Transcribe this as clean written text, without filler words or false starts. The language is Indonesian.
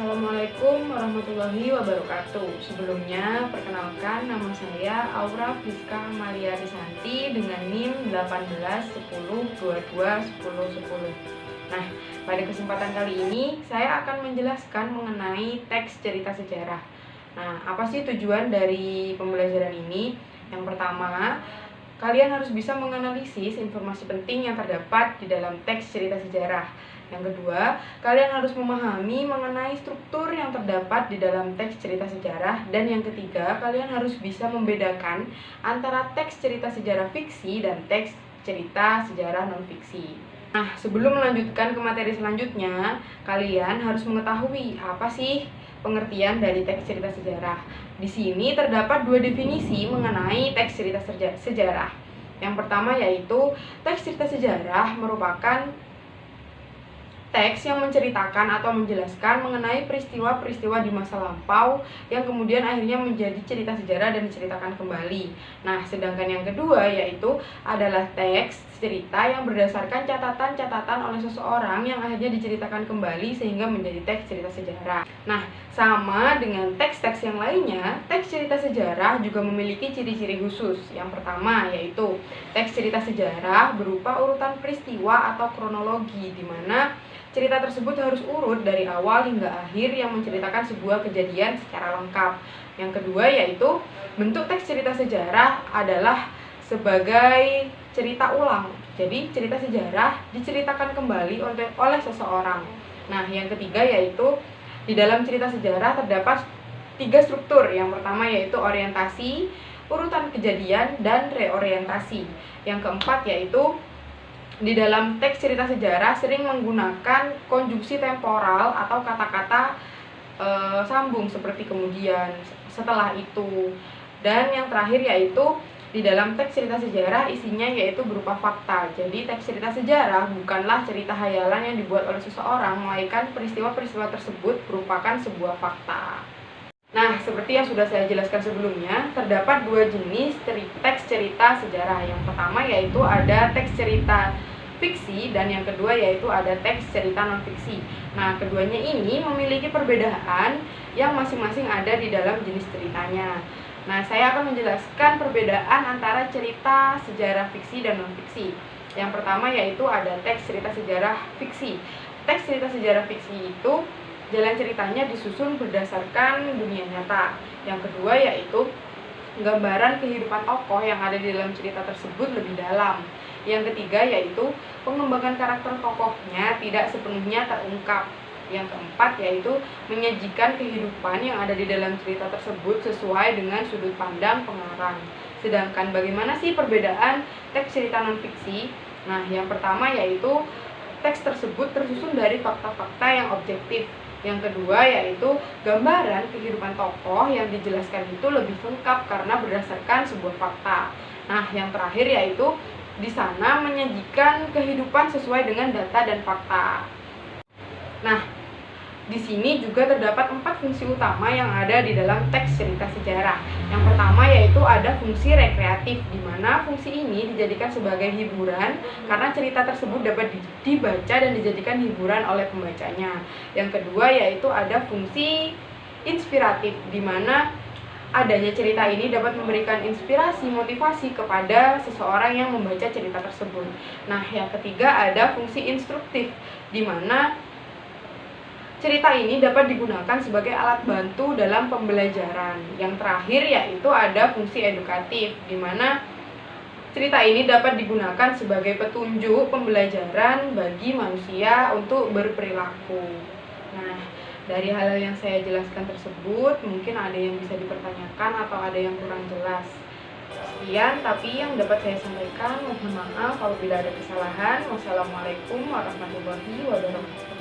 Assalamualaikum warahmatullahi wabarakatuh. Sebelumnya, perkenalkan nama saya Aura Friska Maria Risanti dengan NIM 1810221010. Nah, pada kesempatan kali ini saya akan menjelaskan mengenai teks cerita sejarah. Nah, apa sih tujuan dari pembelajaran ini? Yang pertama, kalian harus bisa menganalisis informasi penting yang terdapat di dalam teks cerita sejarah. Yang kedua, kalian harus memahami mengenai struktur yang terdapat di dalam teks cerita sejarah. Dan yang ketiga, kalian harus bisa membedakan antara teks cerita sejarah fiksi dan teks cerita sejarah non-fiksi. Nah, sebelum melanjutkan ke materi selanjutnya, kalian harus mengetahui apa sih pengertian dari teks cerita sejarah. Di sini terdapat dua definisi mengenai teks cerita sejarah. Yang pertama yaitu teks cerita sejarah merupakan teks yang menceritakan atau menjelaskan mengenai peristiwa-peristiwa di masa lampau yang kemudian akhirnya menjadi cerita sejarah dan diceritakan kembali. Nah, sedangkan yang kedua yaitu adalah teks cerita yang berdasarkan catatan-catatan oleh seseorang yang akhirnya diceritakan kembali sehingga menjadi teks cerita sejarah. Nah, sama dengan teks-teks yang lainnya, teks cerita sejarah juga memiliki ciri-ciri khusus. Yang pertama yaitu teks cerita sejarah berupa urutan peristiwa atau kronologi di mana cerita tersebut harus urut dari awal hingga akhir yang menceritakan sebuah kejadian secara lengkap. Yang kedua yaitu bentuk teks cerita sejarah adalah sebagai cerita ulang. Jadi cerita sejarah diceritakan kembali oleh seseorang. Nah, yang ketiga yaitu di dalam cerita sejarah terdapat tiga struktur. Yang pertama yaitu orientasi, urutan kejadian, dan reorientasi. Yang keempat yaitu di dalam teks cerita sejarah sering menggunakan konjungsi temporal atau kata-kata sambung seperti kemudian, setelah itu. Dan yang terakhir yaitu di dalam teks cerita sejarah isinya yaitu berupa fakta. Jadi teks cerita sejarah bukanlah cerita hayalan yang dibuat oleh seseorang, melainkan peristiwa-peristiwa tersebut merupakan sebuah fakta. Nah, seperti yang sudah saya jelaskan sebelumnya, terdapat dua jenis teks cerita sejarah. Yang pertama yaitu ada teks cerita fiksi dan yang kedua yaitu ada teks cerita non-fiksi. Nah, keduanya ini memiliki perbedaan yang masing-masing ada di dalam jenis ceritanya. Nah, saya akan menjelaskan perbedaan antara cerita sejarah fiksi dan non-fiksi. Yang pertama yaitu ada teks cerita sejarah fiksi. Teks cerita sejarah fiksi itu jalan ceritanya disusun berdasarkan dunia nyata. Yang kedua yaitu gambaran kehidupan tokoh yang ada di dalam cerita tersebut lebih dalam. Yang ketiga yaitu pengembangan karakter tokohnya tidak sepenuhnya terungkap. Yang keempat yaitu menyajikan kehidupan yang ada di dalam cerita tersebut sesuai dengan sudut pandang pengarang. Sedangkan bagaimana sih perbedaan teks cerita non-fiksi? Nah, yang pertama yaitu teks tersebut tersusun dari fakta-fakta yang objektif. Yang kedua yaitu gambaran kehidupan tokoh yang dijelaskan itu lebih lengkap karena berdasarkan sebuah fakta. Nah, yang terakhir yaitu di sana menyajikan kehidupan sesuai dengan data dan fakta. Nah, di sini juga terdapat 4 fungsi utama yang ada di dalam teks cerita sejarah. Yang pertama yaitu ada fungsi rekreatif, di mana fungsi ini dijadikan sebagai hiburan karena cerita tersebut dapat dibaca dan dijadikan hiburan oleh pembacanya. Yang kedua yaitu ada fungsi inspiratif, di mana adanya cerita ini dapat memberikan inspirasi, motivasi kepada seseorang yang membaca cerita tersebut. Nah, yang ketiga ada fungsi instruktif, di mana cerita ini dapat digunakan sebagai alat bantu dalam pembelajaran. Yang terakhir yaitu ada fungsi edukatif, di mana cerita ini dapat digunakan sebagai petunjuk pembelajaran bagi manusia untuk berperilaku. Nah, dari hal yang saya jelaskan tersebut, mungkin ada yang bisa dipertanyakan atau ada yang kurang jelas. Sekian, tapi yang dapat saya sampaikan. Mohon maaf apabila ada kesalahan. Wassalamualaikum warahmatullahi wabarakatuh.